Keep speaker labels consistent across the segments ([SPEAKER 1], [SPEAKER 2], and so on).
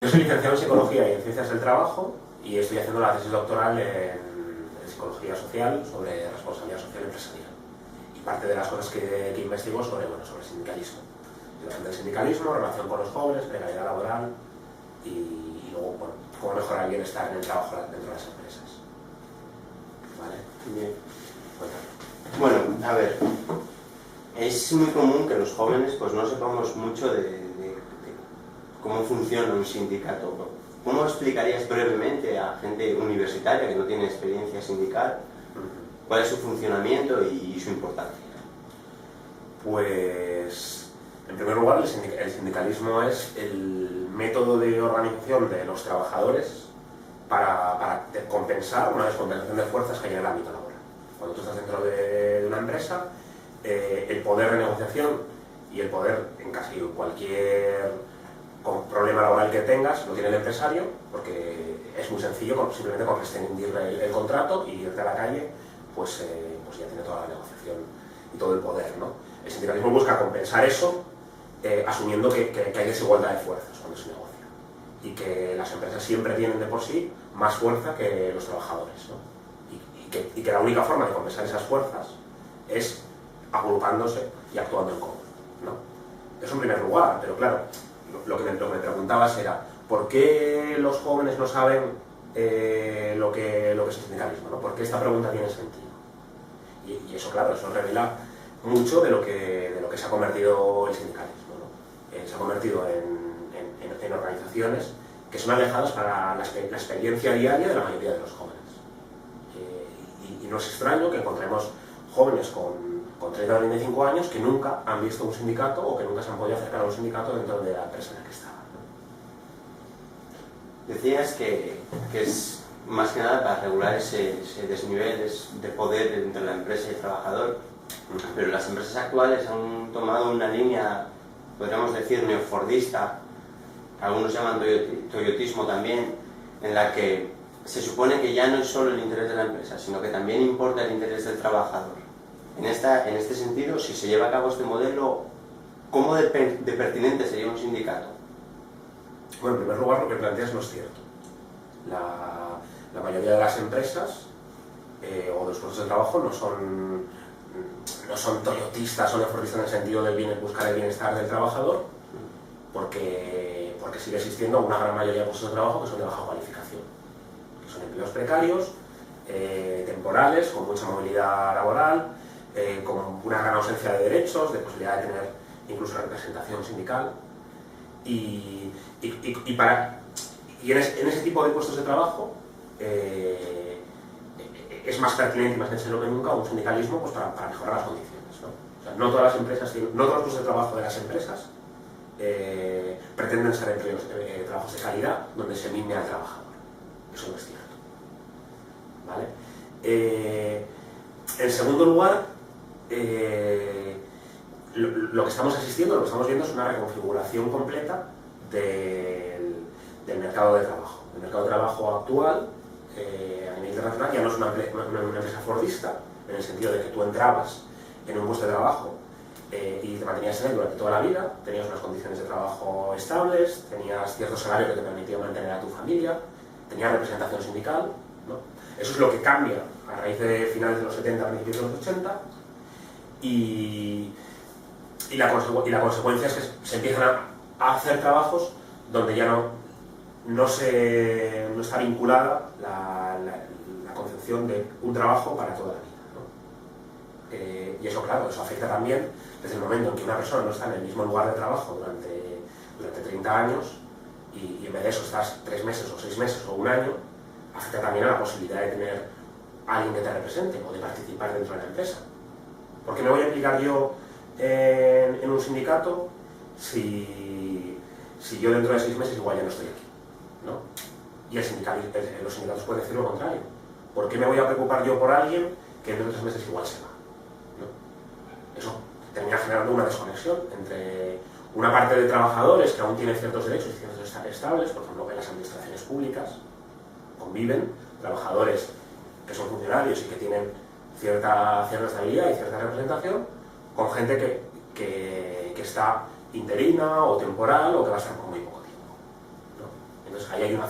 [SPEAKER 1] Yo soy licenciado en Psicología y en Ciencias del Trabajo y estoy haciendo la tesis doctoral en Psicología Social sobre responsabilidad social empresarial. Y parte de las cosas que investigo sobre sindicalismo. El sindicalismo, relación con los jóvenes, precariedad laboral y luego, cómo mejorar el bienestar en el trabajo dentro de las empresas. ¿Vale?
[SPEAKER 2] Bien. Bueno, a ver, es muy común que los jóvenes pues no sepamos mucho de cómo funciona un sindicato. ¿Cómo explicarías brevemente a gente universitaria que no tiene experiencia sindical cuál es su funcionamiento y su importancia?
[SPEAKER 1] Pues, en primer lugar, el sindicalismo es el método de organización de los trabajadores para compensar una descompensación de fuerzas que hay en el ámbito laboral. Cuando tú estás dentro de una empresa, el poder de negociación y el poder en casi cualquier problema laboral que tengas lo tiene el empresario, porque es muy sencillo, simplemente con rescindir el contrato y irte a la calle, pues ya tiene toda la negociación y todo el poder, ¿no? El sindicalismo busca compensar eso, asumiendo que hay desigualdad de fuerzas cuando se negocia y que las empresas siempre tienen de por sí más fuerza que los trabajadores, ¿no? Y que la única forma de compensar esas fuerzas es agrupándose y actuando en común, ¿no? Eso en primer lugar, pero claro, lo que me preguntabas era ¿por qué los jóvenes no saben lo que es el sindicalismo, ¿no? ¿Por qué esta pregunta tiene sentido? Y eso, claro, eso revela mucho de lo que se ha convertido el sindicalismo, ¿no? Se ha convertido en organizaciones que son alejadas para la experiencia diaria de la mayoría de los jóvenes. Y no es extraño que encontremos jóvenes con 30 o 35 años que nunca han visto un sindicato o que nunca se han podido acercar a un sindicato dentro de la empresa en la que estaban, ¿no?
[SPEAKER 2] Decías que es más que nada para regular ese desnivel de poder entre la empresa y el trabajador, pero las empresas actuales han tomado una línea, podríamos decir, neofordista, algunos llaman toyotismo también, en la que se supone que ya no es solo el interés de la empresa, sino que también importa el interés del trabajador. En este sentido, si se lleva a cabo este modelo, ¿cómo de pertinente sería un sindicato?
[SPEAKER 1] Bueno, en primer lugar, lo que planteas no es cierto. La mayoría de las empresas o de los puestos de trabajo no son toyotistas o neofordistas en el sentido de buscar el bienestar del trabajador, porque sigue existiendo una gran mayoría de puestos de trabajo que son de baja cualificación, que son empleos precarios, temporales, con mucha movilidad laboral, con una gran ausencia de derechos, de posibilidad de tener incluso representación sindical. Y en ese tipo de puestos de trabajo es más pertinente y más necesario que nunca un sindicalismo, pues, para mejorar las condiciones, ¿no? O sea, no todas las empresas, no todos los puestos de trabajo de las empresas pretenden ser trabajos de calidad donde se mime al trabajador. Eso no es cierto, ¿vale? En segundo lugar, lo que estamos asistiendo, lo que estamos viendo es una reconfiguración completa del mercado de trabajo. El mercado de trabajo actual, a nivel internacional, ya no es una empresa fordista, en el sentido de que tú entrabas en un puesto de trabajo y te mantenías en él durante toda la vida, tenías unas condiciones de trabajo estables, tenías cierto salario que te permitía mantener a tu familia, tenías representación sindical, ¿no? Eso es lo que cambia a raíz de finales de los 70, principios de los 80, y la consecuencia es que se empiezan a hacer trabajos donde ya no está vinculada la concepción de un trabajo para toda la vida, ¿no? Y eso, claro, eso afecta también desde el momento en que una persona no está en el mismo lugar de trabajo durante 30 años y en vez de eso estás 3 meses o 6 meses o un año, afecta también a la posibilidad de tener a alguien que te represente o de participar dentro de la empresa. ¿Por qué me voy a implicar yo en un sindicato si yo dentro de 6 meses igual ya no estoy aquí, ¿no? Y los sindicatos pueden decir lo contrario. ¿Por qué me voy a preocupar yo por alguien que dentro de 3 meses igual se va, ¿no? Eso termina generando una desconexión entre una parte de trabajadores que aún tienen ciertos derechos y ciertos estables, por ejemplo, en las administraciones públicas conviven trabajadores que son funcionarios y que tienen cierta estabilidad y cierta representación, con gente que está interina o temporal o que va a estar por muy poco tiempo, ¿no? Entonces ahí hay una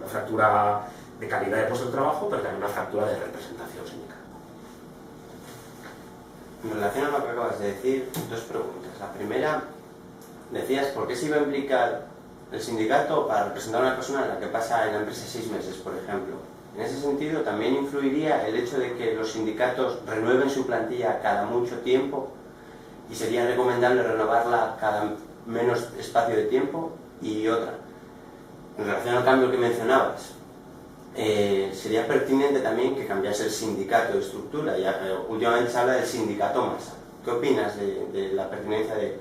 [SPEAKER 1] fractura de calidad de puesto de trabajo, pero también una fractura de representación sindical.
[SPEAKER 2] En relación a lo que acabas de decir, dos preguntas. La primera, decías, ¿por qué se iba a implicar el sindicato para representar a una persona en la que pasa en la empresa 6 meses, por ejemplo? En ese sentido, también influiría el hecho de que los sindicatos renueven su plantilla cada mucho tiempo y sería recomendable renovarla cada menos espacio de tiempo. Y otra, en relación al cambio que mencionabas, sería pertinente también que cambiase el sindicato de estructura. Últimamente se habla del sindicato masa. ¿Qué opinas de la pertinencia de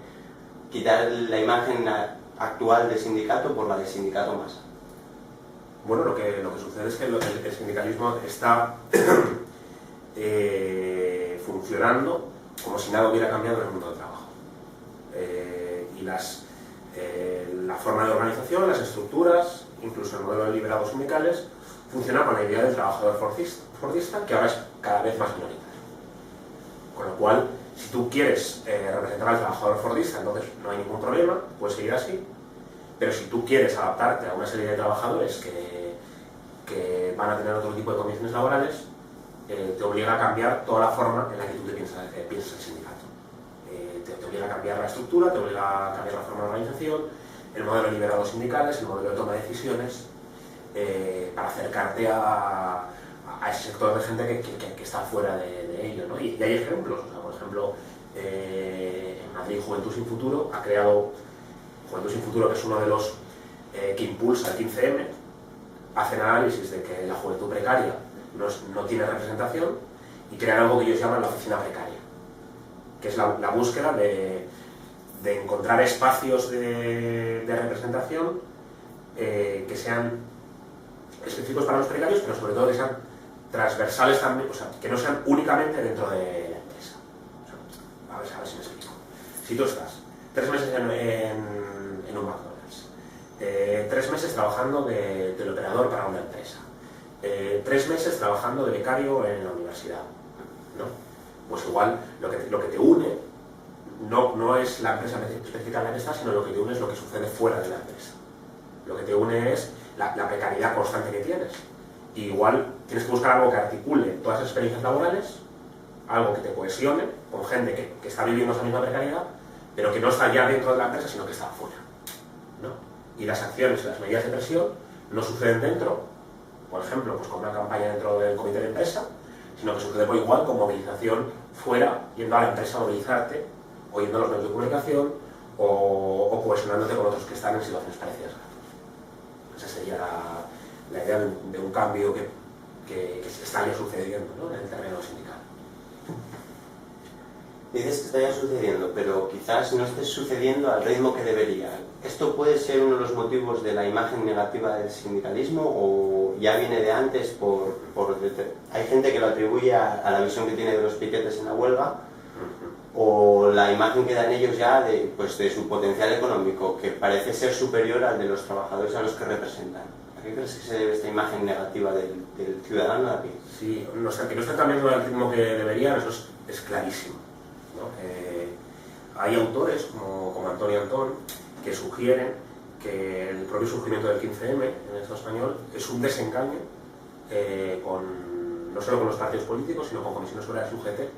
[SPEAKER 2] quitar la imagen actual de sindicato por la de sindicato masa?
[SPEAKER 1] Bueno, lo que sucede es que el sindicalismo está funcionando como si nada hubiera cambiado en el mundo del trabajo. Y la forma de organización, las estructuras, incluso el modelo de liberados sindicales, funciona con la idea del trabajador fordista, que ahora es cada vez más minoritario. Con lo cual, si tú quieres representar al trabajador fordista, entonces no hay ningún problema, puedes seguir así. Pero si tú quieres adaptarte a una serie de trabajadores que van a tener otro tipo de condiciones laborales, te obliga a cambiar toda la forma en la que tú te piensas el sindicato. Te obliga a cambiar la estructura, te obliga a cambiar la forma de organización, el modelo de liberados sindicales, el modelo de toma de decisiones, para acercarte a ese sector de gente que está fuera de ello, ¿no? Y hay ejemplos, o sea, por ejemplo, en Madrid Juventud Sin Futuro ha creado Juventud Sin Futuro, que es uno de los que impulsa el 15M, hacen análisis de que la juventud precaria no tiene representación y crean algo que ellos llaman la oficina precaria, que es la búsqueda de encontrar espacios de representación que sean específicos para los precarios, pero sobre todo que sean transversales también, o sea, que no sean únicamente dentro de la empresa. O sea, a ver si me explico. Si tú estás 3 meses en un McDonald's, 3 meses trabajando de teleoperador para una empresa, 3 meses trabajando de becario en la universidad, ¿no? Pues igual lo que te une no es la empresa específica en la que estás, sino lo que te une es lo que sucede fuera de la empresa. Lo que te une es la precariedad constante que tienes. Y igual tienes que buscar algo que articule todas esas experiencias laborales, algo que te cohesione con gente que está viviendo esa misma precariedad, pero que no está ya dentro de la empresa, sino que está afuera, ¿no? Y las acciones y las medidas de presión no suceden dentro, por ejemplo, pues con una campaña dentro del comité de empresa, sino que sucede por igual con movilización fuera, yendo a la empresa a movilizarte, o yendo a los medios de comunicación, o cohesionándote con otros que están en situaciones parecidas. Esa sería la idea de un cambio que se está ya sucediendo, ¿no?, en el terreno sindical.
[SPEAKER 2] Dices que está ya sucediendo, pero quizás no esté sucediendo al ritmo que debería. ¿Esto puede ser uno de los motivos de la imagen negativa del sindicalismo o ya viene de antes hay gente que lo atribuye a la visión que tiene de los piquetes en la huelga, o la imagen que dan ellos ya de su potencial económico, que parece ser superior al de los trabajadores a los que representan? ¿A qué crees que se debe esta imagen negativa del ciudadano de a pie?
[SPEAKER 1] Sí, que no están cambiando al ritmo que deberían, eso es clarísimo, ¿no? Hay autores como Antonio Antón que sugieren que el propio surgimiento del 15M en el Estado español es un desengaño no solo con los partidos políticos, sino con comisiones obreras y UGT,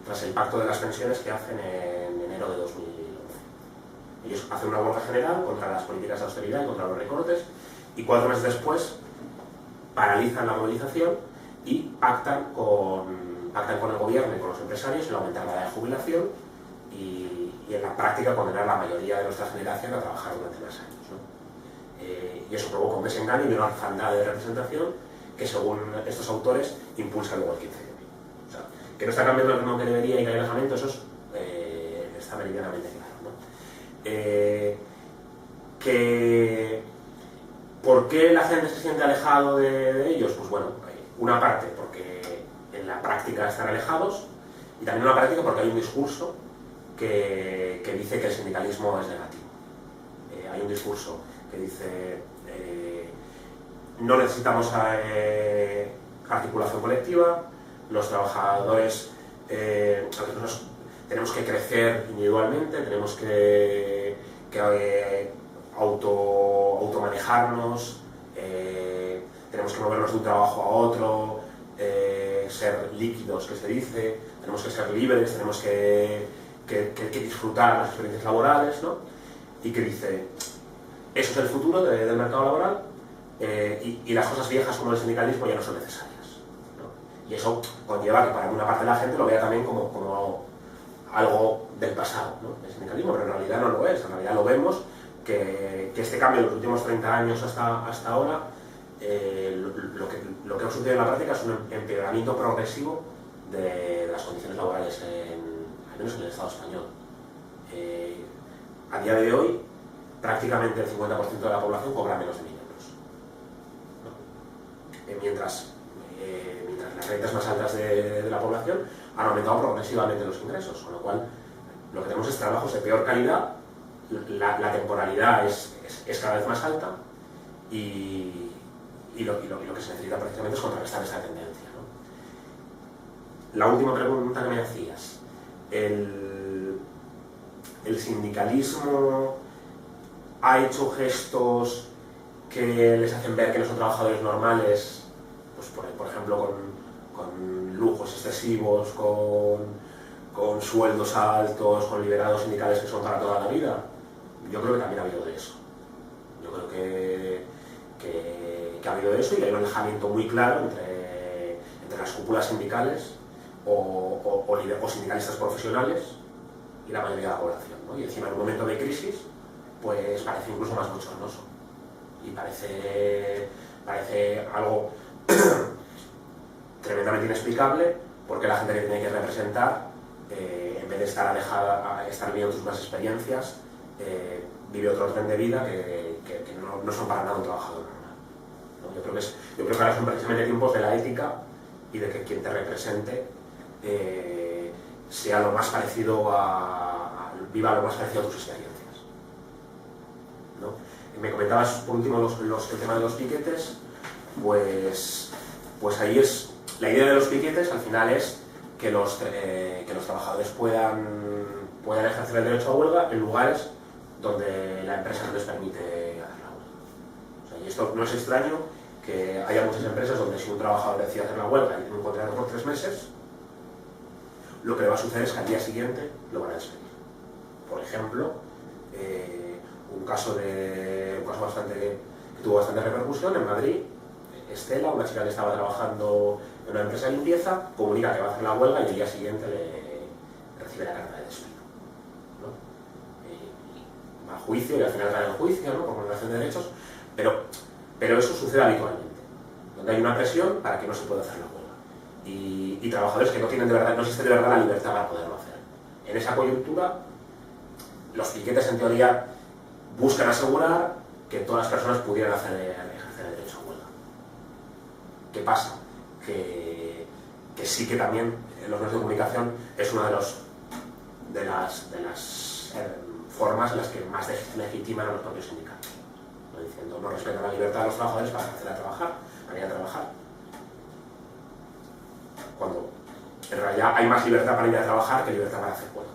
[SPEAKER 1] tras el pacto de las pensiones que hacen en enero de 2011. Ellos hacen una huelga general contra las políticas de austeridad y contra los recortes, y 4 meses después paralizan la movilización y pactan con el gobierno y con los empresarios el aumentar la edad de jubilación y en la práctica condenar a la mayoría de nuestra generación a trabajar durante más años, ¿no? Y eso provoca un desengaño y una orfandad de representación que, según estos autores, impulsa luego el 15M. O sea, que no está cambiando el ritmo que debería y que hay alejamiento, eso está meridianamente claro, ¿no? ¿Por qué la gente se siente alejado de ellos? Pues bueno, una parte porque en la práctica están alejados, y también una práctica porque hay un discurso que dice que el sindicalismo es negativo. Hay un discurso que dice no necesitamos articulación colectiva, los trabajadores tenemos que crecer individualmente, tenemos que automanejarnos manejarnos, tenemos que movernos de un trabajo a otro, ser líquidos, que se dice, tenemos que ser libres, tenemos que disfrutar las experiencias laborales, ¿no? Y que dice, eso es el futuro del mercado laboral, y las cosas viejas como el sindicalismo ya no son necesarias, ¿no? Y eso conlleva que para una parte de la gente lo vea también como algo del pasado, ¿no? El sindicalismo, pero en realidad no lo es. En realidad lo vemos que este cambio en los últimos 30 años hasta ahora, lo que ha sucedido en la práctica es un empeoramiento progresivo de las condiciones laborales, al menos en el Estado español. A día de hoy, prácticamente el 50% de la población cobra menos de 1.000 euros, ¿no? Mientras las rentas más altas de la población han aumentado progresivamente los ingresos, con lo cual lo que tenemos es trabajos de peor calidad, la temporalidad es cada vez más alta y lo que se necesita precisamente es contrarrestar esta tendencia, ¿no? La última pregunta que me hacías, el sindicalismo ha hecho gestos que les hacen ver que no son trabajadores normales, pues por ejemplo con lujos excesivos, con sueldos altos, con liberados sindicales que son para toda la vida. Yo creo que también ha habido de eso. Yo creo que ha habido de eso, y hay un alejamiento muy claro entre las cúpulas sindicales o sindicalistas profesionales y la mayoría de la población, ¿no? Y encima en un momento de crisis pues parece incluso más bochornoso y parece algo tremendamente inexplicable, porque la gente que tiene que representar, en vez de estar viviendo sus más experiencias, vive otro orden de vida que no son para nada un trabajador normal, ¿no? Yo creo que ahora son precisamente tiempos de la ética y de que quien te represente sea lo más parecido viva lo más parecido a tus experiencias, ¿no? Me comentabas por último el tema de los piquetes, pues ahí es la idea de los piquetes. Al final es que los trabajadores puedan ejercer el derecho a huelga en lugares donde la empresa no les permite hacer la huelga. O sea, y esto no es extraño que haya muchas empresas donde si un trabajador decide hacer la huelga y tiene un contrato por 3 meses, lo que le va a suceder es que al día siguiente lo van a despedir. Por ejemplo, un caso que tuvo bastante repercusión en Madrid. Estela, una chica que estaba trabajando en una empresa de limpieza, comunica que va a hacer la huelga y el día siguiente recibe la carta de despido, ¿no? Va a juicio y al final gana el juicio, ¿no? Por vulneración de derechos, pero eso sucede habitualmente, donde hay una presión para que no se pueda hacer la huelga. Y trabajadores que no existe de verdad la libertad para poderlo hacer. En esa coyuntura, los piquetes en teoría buscan asegurar que todas las personas pudieran ejercer el derecho a huelga. ¿Qué pasa? Que sí que también en los medios de comunicación es una de las formas en las que más legitiman a los propios sindicatos, ¿no? Diciendo, no respetan la libertad de los trabajadores para ir a trabajar, cuando en realidad hay más libertad para ir a trabajar que libertad para hacer huelga.